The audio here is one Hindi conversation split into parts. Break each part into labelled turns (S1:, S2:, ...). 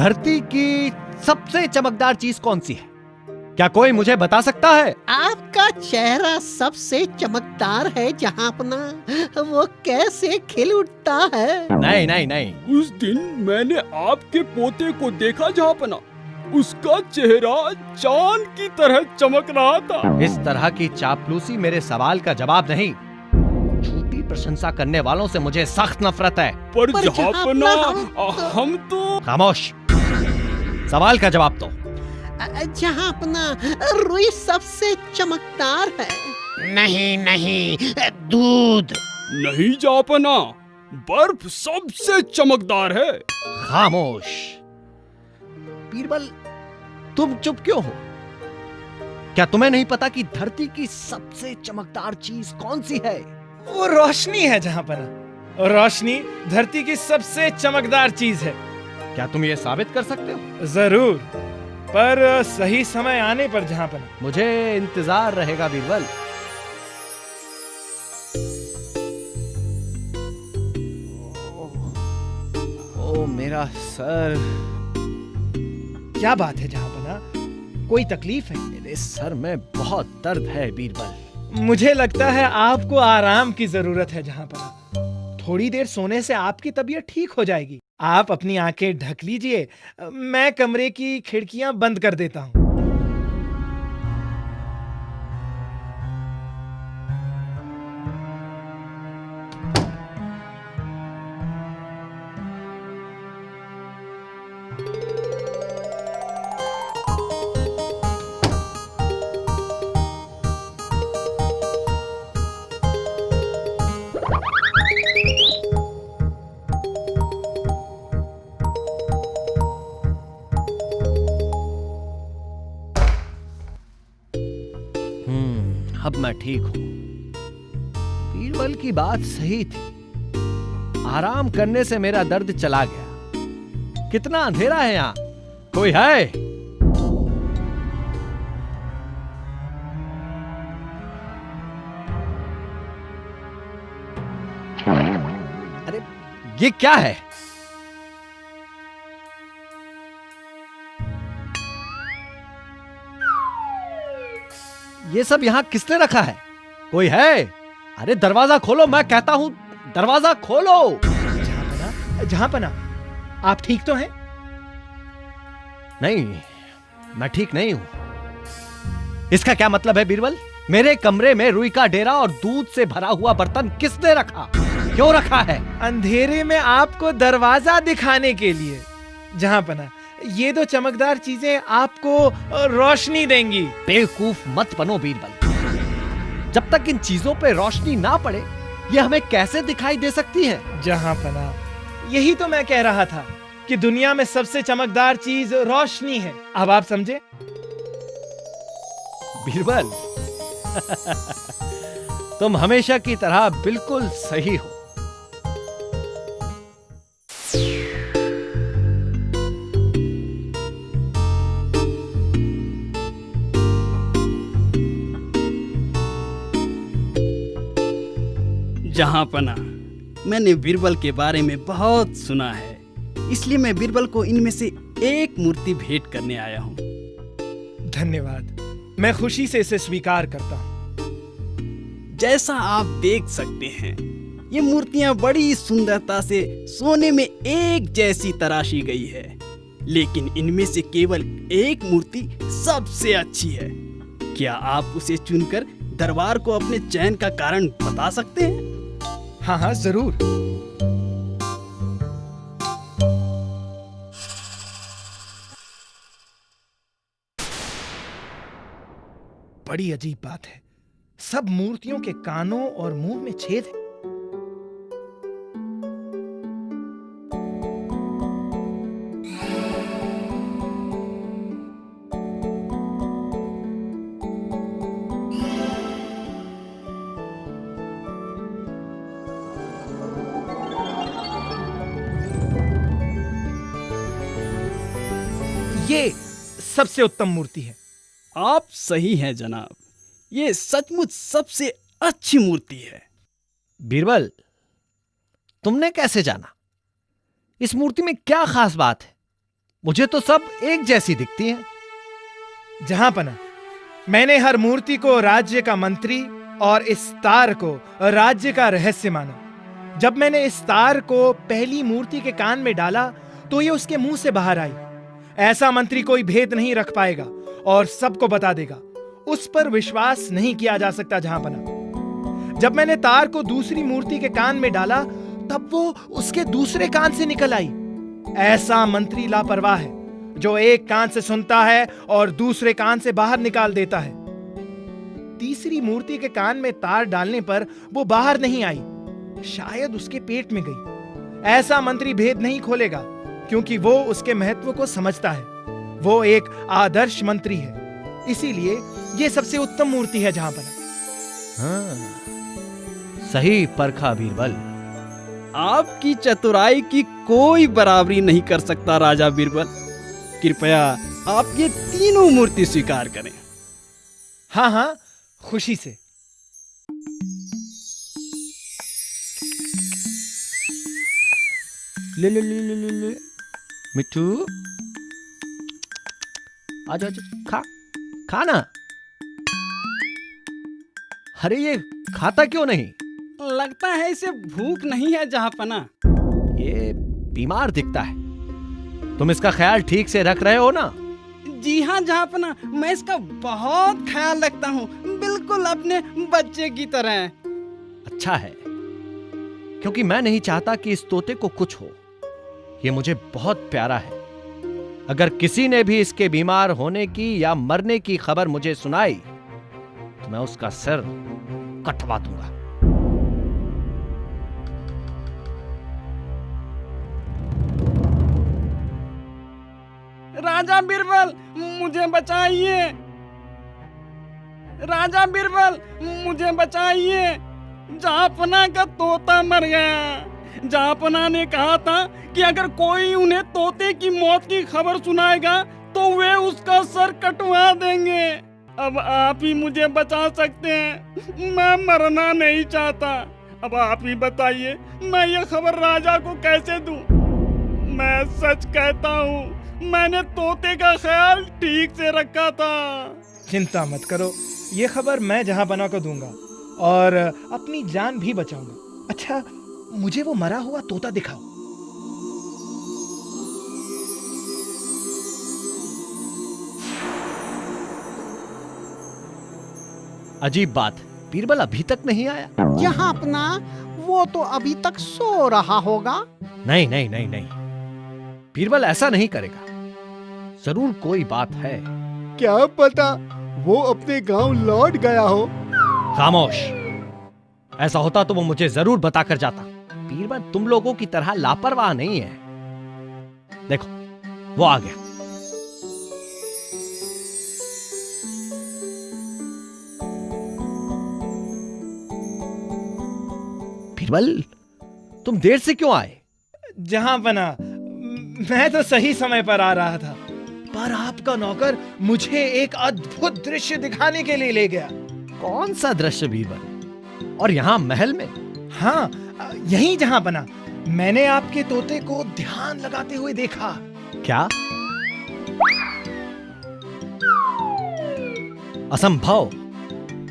S1: धरती की सबसे चमकदार चीज कौन सी है? क्या कोई मुझे बता सकता है?
S2: आपका चेहरा सबसे चमकदार है जहांपना, वो कैसे खिल उठता है।
S1: नहीं नहीं नहीं।
S3: उस दिन मैंने आपके पोते को देखा जहांपना, उसका चेहरा चांद की तरह चमक रहा था।
S1: इस तरह की चापलूसी मेरे सवाल का जवाब नहीं। झूठी प्रशंसा करने वालों से मुझे सख्त नफरत है।
S3: पर
S2: पर
S3: जहांपना
S2: जहांपना,
S3: हम तो।
S1: खामोश, सवाल का जवाब दो।
S2: जहांपना, रुई सबसे चमकदार है।
S4: नहीं नहीं, दूध।
S3: नहीं जहांपना, बर्फ सबसे चमकदार है।
S1: खामोश। बीरबल, तुम चुप क्यों हो? क्या तुम्हें नहीं पता कि धरती की सबसे चमकदार चीज कौन सी है?
S5: वो रोशनी है जहांपना। रोशनी धरती की सबसे चमकदार चीज है।
S1: क्या तुम ये साबित कर सकते हो?
S5: जरूर, पर सही समय आने पर जहांपना।
S1: मुझे इंतजार रहेगा बीरबल। ओ मेरा सर।
S5: क्या बात है जहांपना, कोई तकलीफ है?
S1: मेरे सर में बहुत दर्द है बीरबल।
S5: मुझे लगता है आपको आराम की जरूरत है जहांपना। थोड़ी देर सोने से आपकी तबीयत ठीक हो जाएगी। आप अपनी आंखें ढक लीजिए, मैं कमरे की खिड़कियां बंद कर देता हूं।
S1: अब मैं ठीक हूं। बीरबल की बात सही थी। आराम करने से मेरा दर्द चला गया। कितना अंधेरा है यहां? कोई है? अरे ये क्या है? ये सब यहां किसने रखा है? कोई है? अरे दरवाजा खोलो, मैं कहता हूं, दरवाजा खोलो।
S5: जहांपना, जहांपना, आप ठीक तो हैं?
S1: नहीं, मैं ठीक नहीं हूं। इसका क्या मतलब है बीरबल? मेरे कमरे में रुई का डेरा और दूध से भरा हुआ बर्तन किसने रखा? क्यों रखा है?
S5: अंधेरे में आपको दरवाजा दिखाने के लिए जहांपना। ये दो चमकदार चीजें आपको रोशनी देंगी।
S1: बेवकूफ मत बनो बीरबल। जब तक इन चीजों पे रोशनी ना पड़े, ये हमें कैसे दिखाई दे सकती है?
S5: जहांपना, यही तो मैं कह रहा था कि दुनिया में सबसे चमकदार चीज रोशनी है। अब आप समझे?
S1: बीरबल, तुम हमेशा की तरह बिल्कुल सही हो।
S3: जहांपना, मैंने बीरबल के बारे में बहुत सुना है, इसलिए मैं बीरबल को इनमें से एक मूर्ति भेंट करने आया हूँ।
S5: धन्यवाद, मैं खुशी से इसे स्वीकार करता हूँ।
S3: जैसा आप देख सकते हैं, ये मूर्तियां बड़ी सुंदरता से सोने में एक जैसी तराशी गई है, लेकिन इनमें से केवल एक मूर्ति सबसे अच्छी है। क्या आप उसे चुनकर दरबार को अपने चयन का कारण बता सकते हैं?
S5: हाँ हाँ, जरूर। बड़ी अजीब बात है, सब मूर्तियों के कानों और मुंह में छेद है। ये सबसे उत्तम मूर्ति है।
S3: आप सही हैं जनाब, ये सचमुच सबसे अच्छी मूर्ति है।
S1: बीरबल, तुमने कैसे जाना? इस मूर्ति में क्या खास बात है? मुझे तो सब एक जैसी दिखती हैं।
S5: जहांपना, मैंने हर मूर्ति को राज्य का मंत्री और इस तार को राज्य का रहस्य माना। जब मैंने इस तार को पहली मूर्ति के कान में डाला तो ये उसके मुंह से बाहर आई। ऐसा मंत्री कोई भेद नहीं रख पाएगा और सबको बता देगा। उस पर विश्वास नहीं किया जा सकता जहांपना। जब मैंने तार को दूसरी मूर्ति के कान में डाला तब वो उसके दूसरे कान से निकल आई। ऐसा मंत्री लापरवाह है जो एक कान से सुनता है और दूसरे कान से बाहर निकाल देता है। तीसरी मूर्ति के कान में तार डालने पर वो बाहर नहीं आई, शायद उसके पेट में गई। ऐसा मंत्री भेद नहीं खोलेगा क्योंकि वो उसके महत्व को समझता है। वो एक आदर्श मंत्री है, इसीलिए ये सबसे उत्तम मूर्ति है जहांपना।
S1: हाँ, सही परखा बीरबल।
S3: आपकी चतुराई की कोई बराबरी नहीं कर सकता राजा बीरबल। कृपया आप ये तीनों मूर्ति स्वीकार करें।
S5: हाँ हाँ, खुशी से।
S1: ले ले ले ले ले ले मिट्टू, आजा आजा, खा खाना। अरे ये खाता क्यों नहीं?
S3: लगता है इसे भूख नहीं है जहांपना।
S1: ये बीमार दिखता है। तुम इसका ख्याल ठीक से रख रहे हो ना?
S3: जी हाँ जहांपना, मैं इसका बहुत ख्याल रखता हूँ, बिल्कुल अपने बच्चे की तरह।
S1: अच्छा है, क्योंकि मैं नहीं चाहता कि इस तोते को कुछ हो। ये मुझे बहुत प्यारा है। अगर किसी ने भी इसके बीमार होने की या मरने की खबर मुझे सुनाई तो मैं उसका सिर कटवा दूंगा।
S3: राजा बीरबल, मुझे बचाइए। राजा बीरबल, मुझे बचाइए। जहांपना का तोता मर गया। जहांपना ने कहा था कि अगर कोई उन्हें तोते की मौत की खबर सुनाएगा तो वे उसका सर कटवा देंगे। अब आप ही मुझे बचा सकते हैं, मैं मरना नहीं चाहता। अब आप ही बताइए, मैं ये खबर राजा को कैसे दूं? मैं सच कहता हूँ, मैंने तोते का ख्याल ठीक से रखा था।
S5: चिंता मत करो, ये खबर मैं जहांपना को दूंगा और अपनी जान भी बचाऊंगा। अच्छा, मुझे वो मरा हुआ तोता दिखाओ।
S1: अजीब बात, बीरबल अभी तक नहीं आया।
S2: जहांपना, वो तो अभी तक सो रहा होगा।
S1: नहीं नहीं नहीं नहीं, बीरबल ऐसा नहीं करेगा। जरूर कोई बात है।
S6: क्या पता वो अपने गांव लौट गया हो।
S1: खामोश, ऐसा होता तो वो मुझे जरूर बताकर जाता। बीरबल तुम लोगों की तरह लापरवाह नहीं है। देखो, वो आ गया। बीरबल, तुम देर से क्यों आए?
S5: जहांपना, मैं तो सही समय पर आ रहा था, पर आपका नौकर मुझे एक अद्भुत दृश्य दिखाने के लिए ले गया।
S1: कौन सा दृश्य बीरबल? और यहाँ महल में?
S5: हाँ, यहीं जहांपना, मैंने आपके तोते को ध्यान लगाते हुए देखा।
S1: क्या? असंभव।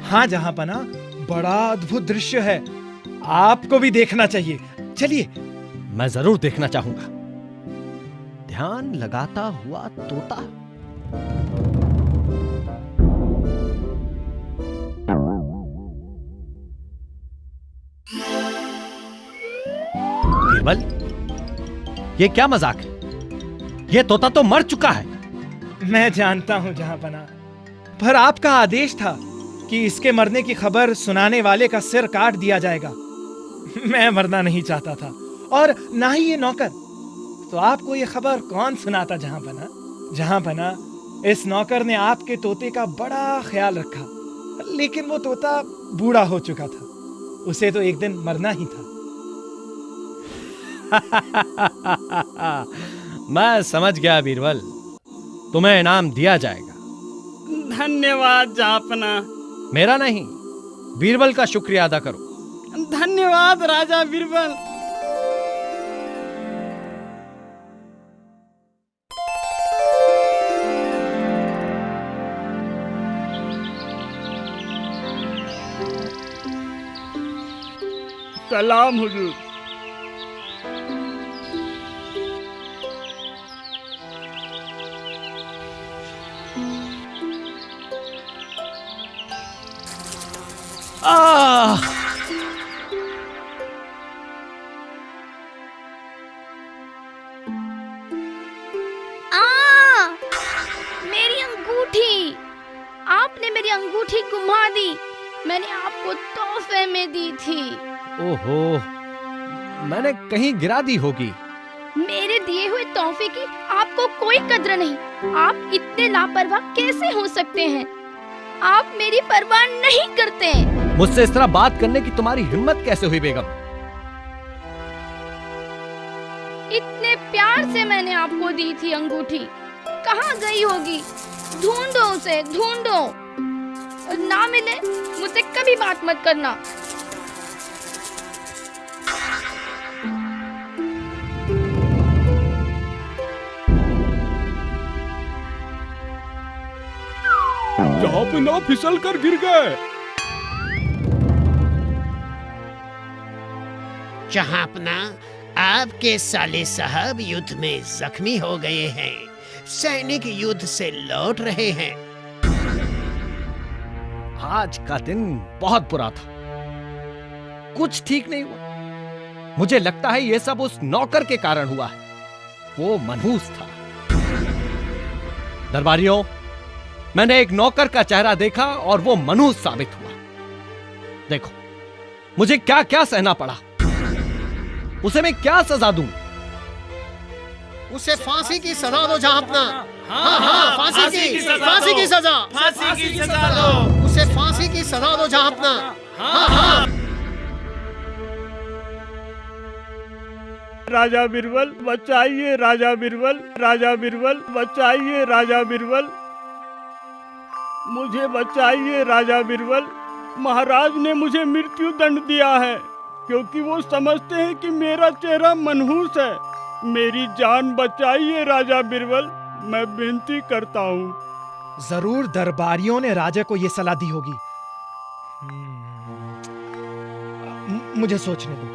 S5: हाँ जहांपना, बड़ा अद्भुत दृश्य है, आपको भी देखना चाहिए। चलिए।
S1: मैं जरूर देखना चाहूंगा। ध्यान लगाता हुआ तोता। बीरबल, ये क्या मजाक है? ये तोता तो मर चुका है।
S5: मैं जानता हूं जहांपना, पर आपका आदेश था कि इसके मरने की खबर सुनाने वाले का सिर काट दिया जाएगा। मैं मरना नहीं चाहता था, और ना ही ये नौकर। तो आपको ये खबर कौन सुनाता जहांपना? जहांपना, इस नौकर ने आपके तोते का बड़ा ख्याल रखा, लेकिन वो तोता बूढ़ा हो चुका था। उसे तो एक दिन मरना ही था।
S1: मैं समझ गया बीरबल, तुम्हें इनाम दिया जाएगा।
S3: धन्यवाद जहांपना।
S1: मेरा नहीं, बीरबल का शुक्रिया अदा करो।
S3: धन्यवाद राजा बीरबल।
S7: सलाम हुजूर।
S1: आह!
S8: मेरी अंगूठी! आपने मेरी अंगूठी गुमा दी। मैंने आपको तोहफे में दी थी।
S1: ओहो, मैंने कहीं गिरा दी होगी।
S8: मेरे दिए हुए तोहफे की आपको कोई कद्र नहीं। आप इतने लापरवाह कैसे हो सकते हैं? आप मेरी परवाह नहीं करते।
S1: मुझसे इस तरह बात करने की तुम्हारी हिम्मत कैसे हुई बेगम?
S8: इतने प्यार से मैंने आपको दी थी अंगूठी, कहाँ गई होगी? ढूंढो उसे, ढूंढो। ना मिले मुझसे कभी बात मत करना।
S7: जहांपनाह फिसल कर गिर गए।
S2: जहांपना, आपके साले साहब युद्ध में जख्मी हो गए हैं। सैनिक युद्ध से लौट रहे हैं।
S1: आज का दिन बहुत बुरा था। कुछ ठीक नहीं हुआ। मुझे लगता है यह सब उस नौकर के कारण हुआ है। वो मनहूस था। दरबारियों, मैंने एक नौकर का चेहरा देखा और वो मनहूस साबित हुआ। देखो, मुझे क्या क्या सहना पड़ा। उसे मैं क्या सजा दूं?
S2: उसे फांसी की सजा दो जहांपना। हाँ हाँ, फांसी की सजा दो। उसे फांसी की सजा दो जहांपना। हाँ हाँ।
S7: राजा बिरबल बचाइए, राजा बिरबल, राजा बिरबल बचाइए, राजा बिरबल, मुझे बचाइए, राजा बिरबल। महाराज ने मुझे मृत्यु दंड दिया है क्योंकि वो समझते हैं कि मेरा चेहरा मनहूस है। मेरी जान बचाइए, राजा बिरबल, मैं विनती करता हूँ।
S5: जरूर दरबारियों ने राजा को यह सलाह दी होगी। मुझे सोचने दो।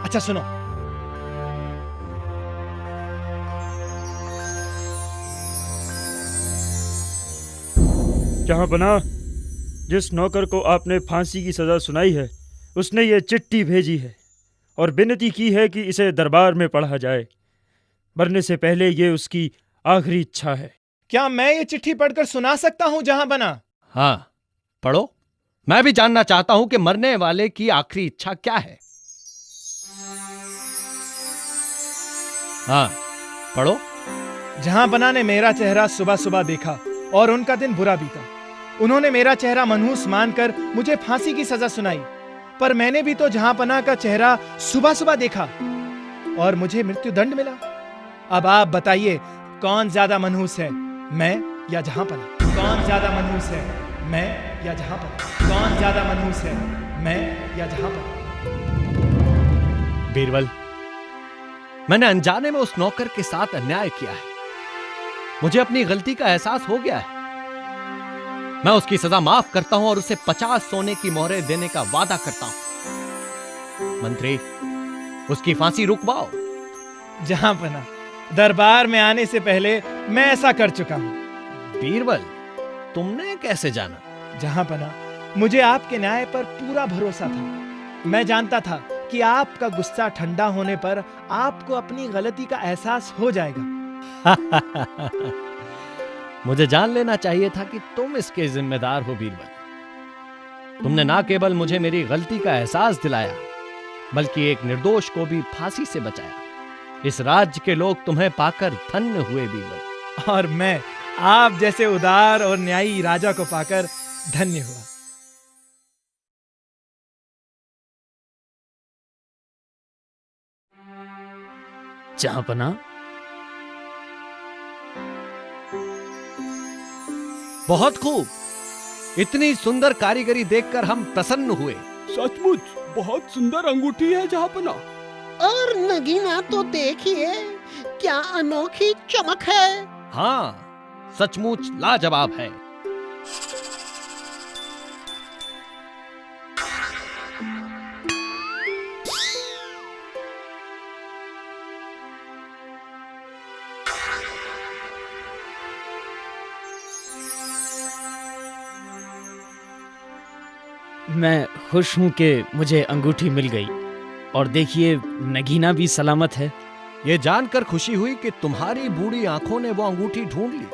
S5: अच्छा सुनो,
S9: जहांपनाह, जिस नौकर को आपने फांसी की सजा सुनाई है उसने ये चिट्ठी भेजी है और विनती की है कि इसे दरबार में पढ़ा जाए। मरने से पहले ये उसकी आखिरी इच्छा है।
S5: क्या मैं ये चिट्ठी पढ़कर सुना सकता हूं जहांपनाह?
S1: हाँ, पढ़ो। मैं भी जानना चाहता हूं कि मरने वाले की आखिरी इच्छा क्या है। हाँ, पढ़ो।
S5: जहांपनाह ने मेरा चेहरा सुबह सुबह देखा और उनका दिन बुरा बीता। उन्होंने मेरा चेहरा मनहूस मानकर मुझे फांसी की सजा सुनाई, पर मैंने भी तो जहांपनाह का चेहरा सुबह सुबह देखा और मुझे मृत्यु दंड मिला। अब आप बताइए, कौन ज्यादा मनहूस है, मैं या जहांपनाह? कौन ज्यादा मनहूस है, मैं या जहांपनाह? कौन ज्यादा मनहूस है, मैं या जहांपनाह?
S1: बीरबल, मैंने अनजाने में उस नौकर के साथ अन्याय किया है। मुझे अपनी गलती का एहसास हो गया है। मैं उसकी सजा माफ करता हूं और उसे 50 सोने की मोहरें देने का वादा करता हूं। मंत्री, उसकी फांसी रुकवाओ।
S5: जहांपनाह, दरबार में आने से पहले मैं ऐसा कर चुका हूं।
S1: बीरबल, तुमने कैसे जाना?
S5: जहांपनाह, मुझे आपके न्याय पर पूरा भरोसा था। मैं जानता था कि आपका गुस्सा ठंडा होने पर आपको अपनी गलती का एहसास हो जाएगा।
S1: मुझे जान लेना चाहिए था कि तुम इसके जिम्मेदार हो बीरबल। तुमने ना केवल मुझे मेरी गलती का एहसास दिलाया, बल्कि एक निर्दोष को भी फांसी से बचाया। इस राज्य के लोग तुम्हें पाकर धन्य हुए बीरबल।
S5: और मैं आप जैसे उदार और न्यायी राजा को पाकर धन्य हुआ।
S3: जहांपनाह,
S1: बहुत खूब। इतनी सुंदर कारीगरी देखकर हम प्रसन्न हुए।
S7: सचमुच बहुत सुंदर अंगूठी है जहांपनाह।
S2: और नगीना तो देखिए, क्या अनोखी चमक है।
S1: हाँ, सचमुच लाजवाब है।
S3: मैं खुश हूँ कि मुझे अंगूठी मिल गई और देखिए नगीना भी सलामत है।
S1: ये जानकर खुशी हुई कि तुम्हारी बूढ़ी आंखों ने वो अंगूठी ढूंढ ली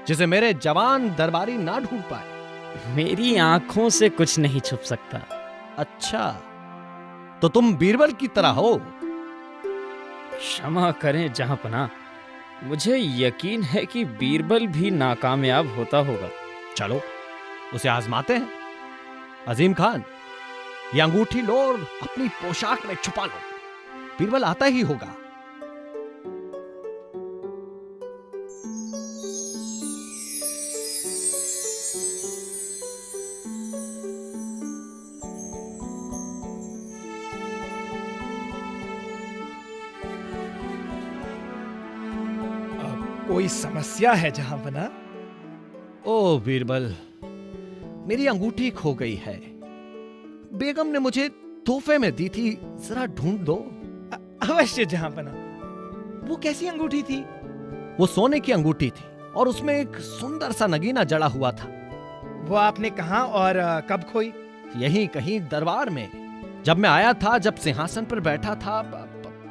S1: जिसे मेरे जवान दरबारी ना ढूंढ पाए।
S3: मेरी आंखों से कुछ नहीं छुप सकता।
S1: अच्छा, तो तुम बीरबल की तरह हो?
S3: क्षमा करें जहांपना, मुझे यकीन है कि बीरबल भी नाकामयाब होता होगा।
S1: चलो उसे आजमाते हैं। अजीम खान, ये अंगूठी लो और अपनी पोशाक में छुपा लो, बीरबल आता ही होगा।
S5: कोई समस्या है जहांपना?
S1: ओ बीरबल, मेरी अंगूठी खो गई है। बेगम ने मुझे तोहफे में दी थी, जरा ढूंढ दो।
S5: अवश्य जहांपना। वो कैसी अंगूठी थी?
S1: वो सोने की अंगूठी थी और उसमें एक सुंदर सा नगीना जड़ा हुआ था।
S5: वो आपने कहाँ और कब खोई?
S1: यहीं कहीं दरबार में, जब मैं आया था, जब सिंहासन पर बैठा था।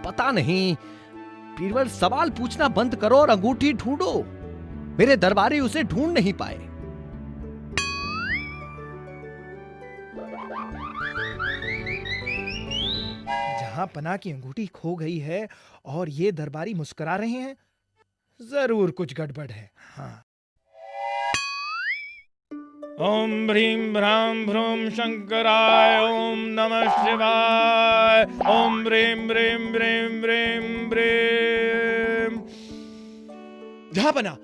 S1: पता नहीं। बीरबल, सवाल पूछना बंद करो और अंगूठी ढूंढो। मेरे दरबारी उसे ढूंढ नहीं पाए।
S5: जहांपना की अंगूठी खो गई है और ये दरबारी मुस्कुरा रहे हैं, जरूर कुछ गड़बड़ है। हाँ। ओम ह्रीं भ्रां भ्रूं शंकराय ओम नमः शिवाय। ओम ह्रीं ह्रीं ह्रीं ह्रीं ह्रीं। जहांपना,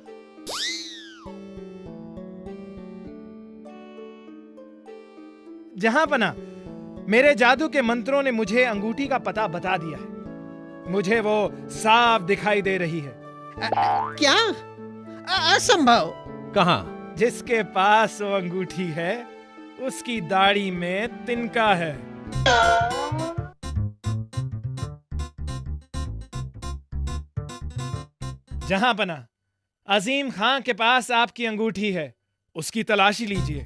S5: जहांपना, मेरे जादू के मंत्रों ने मुझे अंगूठी का पता बता दिया है। मुझे वो साफ दिखाई दे रही है।
S2: क्या? असंभव।
S1: कहां?
S5: जिसके पास वो अंगूठी है उसकी दाढ़ी में तिनका है। जहांपना, अजीम खान के पास आपकी अंगूठी है, उसकी तलाशी लीजिए।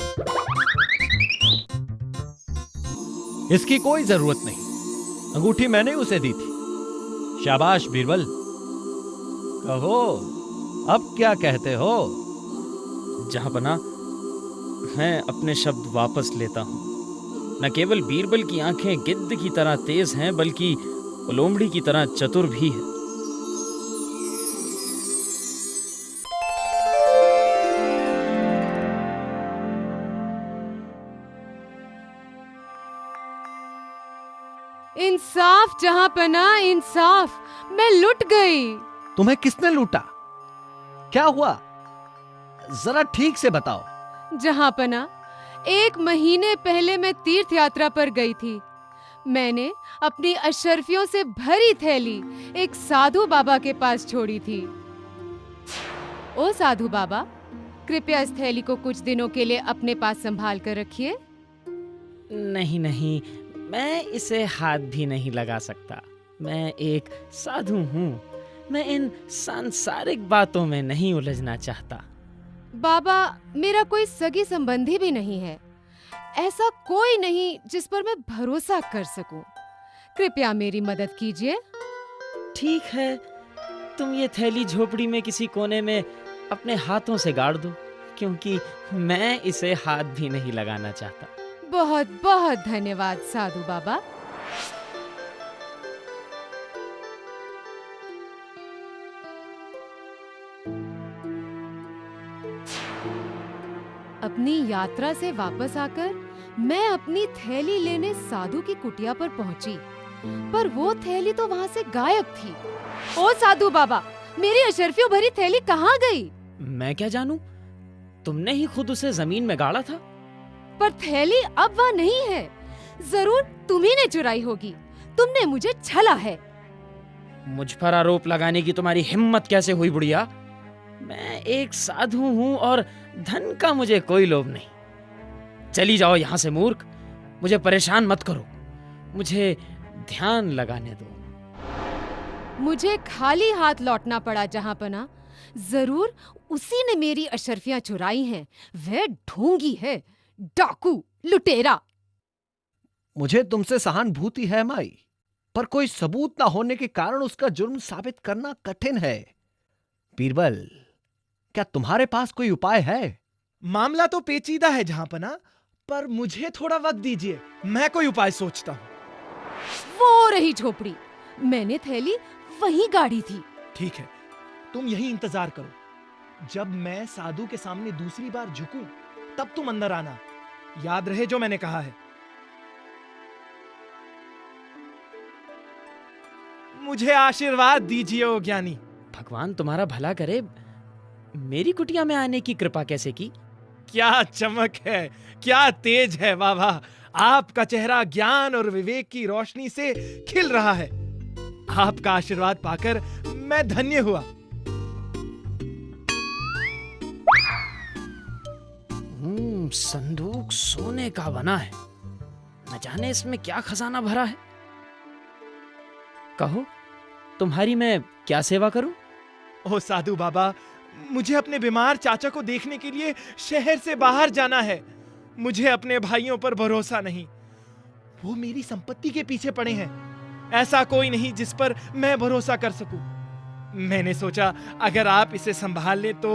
S1: इसकी कोई जरूरत नहीं, अंगूठी मैंने उसे दी थी। शाबाश बीरबल, कहो अब क्या कहते हो?
S3: जहांपना, मैं अपने शब्द वापस लेता हूँ। न केवल बीरबल की आंखें गिद्ध की तरह तेज हैं, बल्कि लोमड़ी की तरह चतुर भी है।
S10: इंसाफ जहांपना, इंसाफ। मैं लुट गई।
S1: तुम्हें किसने लूटा? क्या हुआ? जरा ठीक से बताओ।
S10: जहांपना, 1 महीने पहले मैं तीर्थ यात्रा पर गई थी। मैंने अपनी अशर्फियों से भरी थैली एक साधु बाबा के पास छोड़ी थी। ओ साधु बाबा, कृपया इस थैली को कुछ दिनों के लिए अपने पास संभाल कर रखिए।
S3: नहीं नहीं, मैं इसे हाथ भी नहीं लगा सकता। मैं एक साधु हूँ। मैं इन सांसारिक बातों में नहीं उलझना चाहता।
S10: बाबा, मेरा कोई सगी संबंधी भी नहीं है। ऐसा कोई नहीं जिस पर मैं भरोसा कर सकूं। कृपया मेरी मदद कीजिए।
S3: ठीक है, तुम ये थैली झोपड़ी में किसी कोने में अपने हाथों से गाड़ दो, क्योंकि मैं इसे हाथ भी नहीं लगाना चाहता।
S10: बहुत बहुत धन्यवाद साधु बाबा। अपनी यात्रा से वापस आकर मैं अपनी थैली लेने साधु की कुटिया पर पहुंची, पर वो थैली तो वहां से गायब थी। ओ साधु बाबा, मेरी अशर्फियों भरी थैली कहाँ गई?
S3: मैं क्या जानूं? तुमने ही खुद उसे जमीन में गाड़ा था।
S10: पर थैली अब वहाँ नहीं है। जरूर तुम्ही ने चुराई होगी। तुमने मुझे छला है।
S3: मुझ पर आरोप लगाने की तुम्हारी हिम्मत कैसे हुई बुढ़िया? मैं एक साधु हूँ और धन का मुझे कोई लोभ नहीं। चली जाओ यहाँ से मूर्ख। मुझे परेशान मत करो। मुझे ध्यान लगाने दो।
S10: मुझे खाली हाथ लौटना पड़ा जहांपना। जरूर उसी ने मेरी अशर्फियां चुराई हैं। वह ढोंगी है, डाकू, लुटेरा।
S1: मुझे तुमसे सहानुभूति है माई, पर कोई सबूत ना होने के कारण उसका जुर्म साबित करना कठिन है। बीरबल, क्या तुम्हारे पास कोई उपाय है?
S5: मामला तो पेचीदा है जहांपना, पर मुझे थोड़ा वक्त दीजिए, मैं कोई उपाय सोचता हूं।
S10: वो रही झोपड़ी, मैंने थैली वहीं गाड़ी थी।
S5: ठीक है, तुम यहीं इंतजार करो। जब मैं साधु के सामने दूसरी बार झुकूं, तब तुम अंदर आना। याद रहे जो मैंने कहा है। मुझे आशीर्वाद दीजिए ओ ज्ञानी।
S11: भगवान तुम्हारा भला करे। मेरी कुटिया में आने की कृपा कैसे की?
S5: क्या चमक है, क्या तेज है, वाह वाह। आपका चेहरा ज्ञान और विवेक की रोशनी से खिल रहा है। आपका आशीर्वाद पाकर मैं धन्य हुआ।
S11: संदूक सोने का बना है, न जाने इसमें क्या खजाना भरा है। कहो, तुम्हारी मैं क्या सेवा करूं?
S5: ओ साधु बाबा, मुझे अपने बीमार चाचा को देखने के लिए शहर से बाहर जाना है। मुझे अपने भाइयों पर भरोसा नहीं, वो मेरी संपत्ति के पीछे पड़े हैं। ऐसा कोई नहीं जिस पर मैं भरोसा कर सकूं। मैंने सोचा अगर आप इसे संभाल ले तो।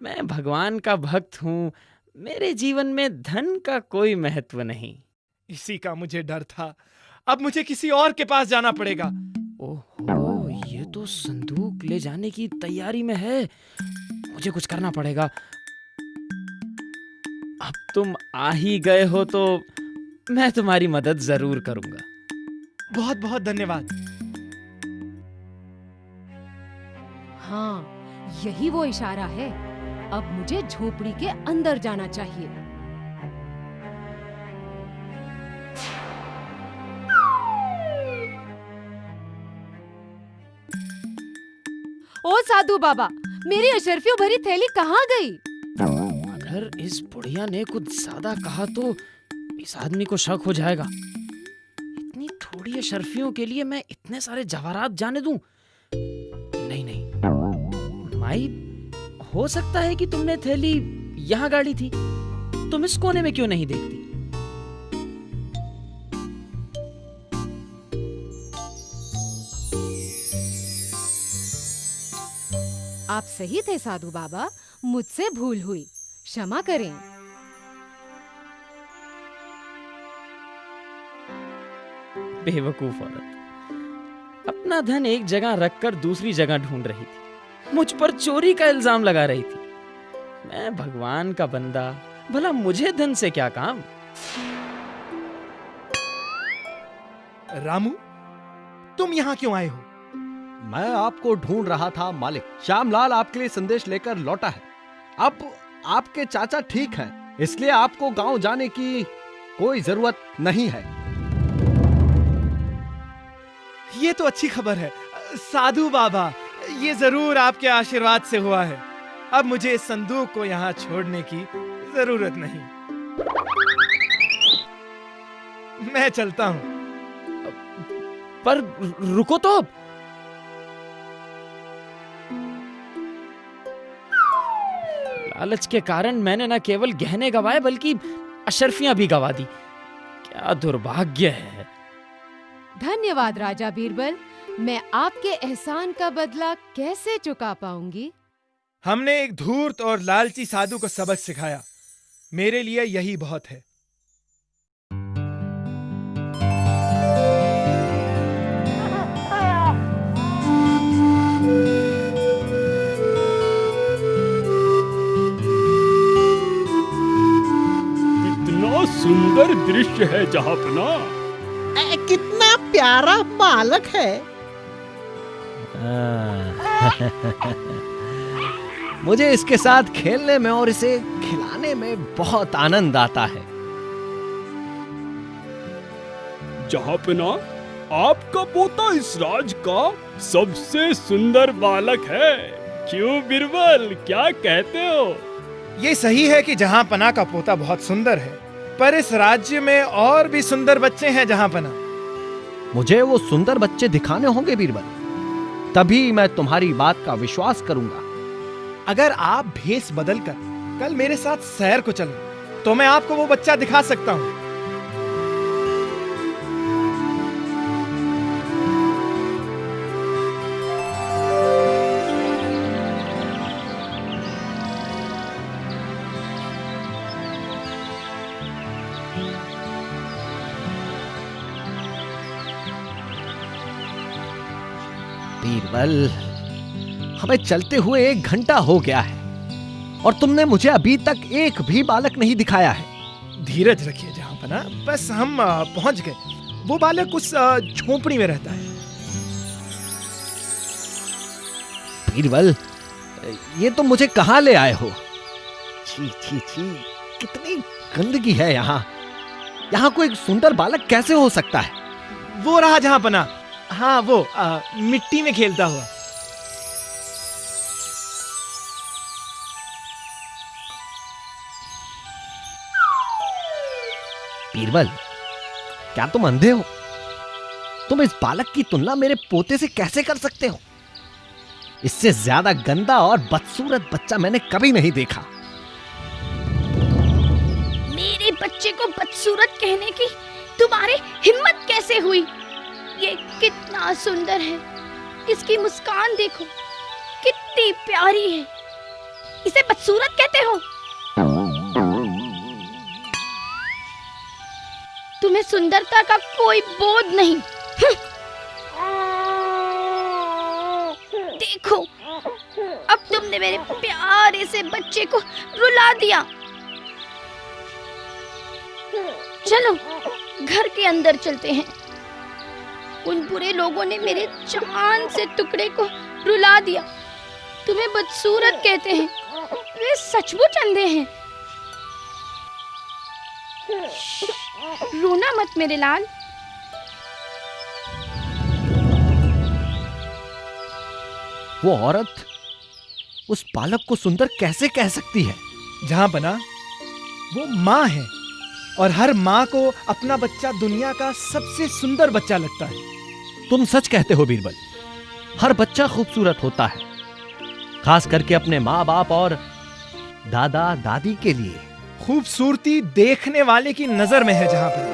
S11: मैं भगवान का भक्त हूं, मेरे जीवन में धन का कोई महत्व नहीं।
S5: इसी का मुझे डर था। अब मुझे किसी और के पास जाना पड़ेगा।
S11: ओहो, ये तो संदूक ले जाने की तैयारी में है। मुझे कुछ करना पड़ेगा। अब तुम आ ही गए हो तो मैं तुम्हारी मदद जरूर करूंगा।
S5: बहुत बहुत धन्यवाद।
S10: हाँ, यही वो इशारा है। अब मुझे झोपड़ी के अंदर जाना चाहिए। ओ साधु बाबा, मेरी अशर्फियों भरी थैली कहाँ गई?
S11: अगर इस बुढ़िया ने कुछ ज्यादा कहा तो इस आदमी को शक हो जाएगा। इतनी थोड़ी अशर्फियों के लिए मैं इतने सारे जवाहरात जाने दूं? नहीं नहीं माई, हो सकता है कि तुमने थैली यहाँ गाड़ी थी। तुम इस कोने में क्यों नहीं देखती?
S10: आप सही थे साधु बाबा, मुझसे भूल हुई, क्षमा करें।
S11: बेवकूफ औरत, अपना धन एक जगह रखकर दूसरी जगह ढूंढ रही थी। मुझ पर चोरी का इल्जाम लगा रही थी। मैं भगवान का बंदा, भला मुझे धन से क्या काम?
S5: रामू, तुम यहाँ क्यों आए हो?
S1: मैं आपको ढूंढ रहा था मालिक। श्यामलाल आपके लिए संदेश लेकर लौटा है। अब आपके चाचा ठीक हैं, इसलिए आपको गांव जाने की कोई जरूरत नहीं है।
S5: ये तो अच्छी खबर है साधु बाबा, ये जरूर आपके आशीर्वाद से हुआ है। अब मुझे इस संदूक को यहाँ छोड़ने की जरूरत नहीं। मैं चलता हूं।
S11: पर रुको तो। लालच के कारण मैंने न केवल गहने गवाए बल्कि अशर्फियां भी गवा दी। क्या दुर्भाग्य है।
S10: धन्यवाद राजा बीरबल, मैं आपके एहसान का बदला कैसे चुका पाऊंगी?
S5: हमने एक धूर्त और लालची साधु को सबक सिखाया। मेरे लिए यही बहुत है।
S7: कितना सुंदर दृश्य है जहापना।
S2: कितना प्यारा बालक है।
S1: मुझे इसके साथ खेलने में और इसे खिलाने में बहुत आनंद आता है।
S7: जहापना, आपका पोता इस राज का सबसे सुंदर बालक है। क्यों बीरबल, क्या कहते हो?
S5: ये सही है कि जहांपना का पोता बहुत सुंदर है, पर इस राज्य में और भी सुंदर बच्चे हैं जहांपना।
S1: मुझे वो सुंदर बच्चे दिखाने होंगे बीरबल, तभी मैं तुम्हारी बात का विश्वास करूंगा।
S5: अगर आप भेष बदलकर कल मेरे साथ सैर को चलो तो मैं आपको वो बच्चा दिखा सकता हूँ।
S1: बीरबल, हमें चलते हुए 1 घंटा हो गया है और तुमने मुझे अभी तक एक भी बालक नहीं दिखाया है।
S5: धीरज रखिए जहांपना, बस हम पहुंच गए। वो बालक उस झोपड़ी में रहता है।
S1: बीरबल, ये तुम मुझे कहाँ ले आए हो? छी छी छी, कितनी गंदगी है यहाँ। यहाँ कोई सुंदर बालक कैसे हो सकता है?
S5: वो रहा जहांपना, हाँ वो मिट्टी में खेलता हुआ।
S1: बीरबल, क्या तुम अंधे हो? तुम इस बालक की तुलना मेरे पोते से कैसे कर सकते हो? इससे ज्यादा गंदा और बदसूरत बच्चा मैंने कभी नहीं देखा।
S8: मेरे बच्चे को बदसूरत कहने की तुम्हारी हिम्मत कैसे हुई? ये कितना सुंदर है, इसकी मुस्कान देखो कितनी प्यारी है। इसे बदसूरत कहते हो? तुम्हें सुंदरता का कोई बोध नहीं। देखो, अब तुमने मेरे प्यारे से बच्चे को रुला दिया। चलो घर के अंदर चलते हैं। उन बुरे लोगों ने मेरे चांद से टुकड़े को रुला दिया। तुम्हें बदसूरत कहते हैं, वे सचमुच अंधे हैं। रोना मत मेरे लाल।
S1: वो औरत उस बालक को सुंदर कैसे कह सकती है?
S5: जहांपना, वो माँ है और हर माँ को अपना बच्चा दुनिया का सबसे सुंदर बच्चा लगता है।
S1: तुम सच कहते हो बीरबल, हर बच्चा खूबसूरत होता है, खास करके अपने माँ बाप और दादा दादी के लिए।
S5: खूबसूरती देखने वाले की नजर में है जहांपना।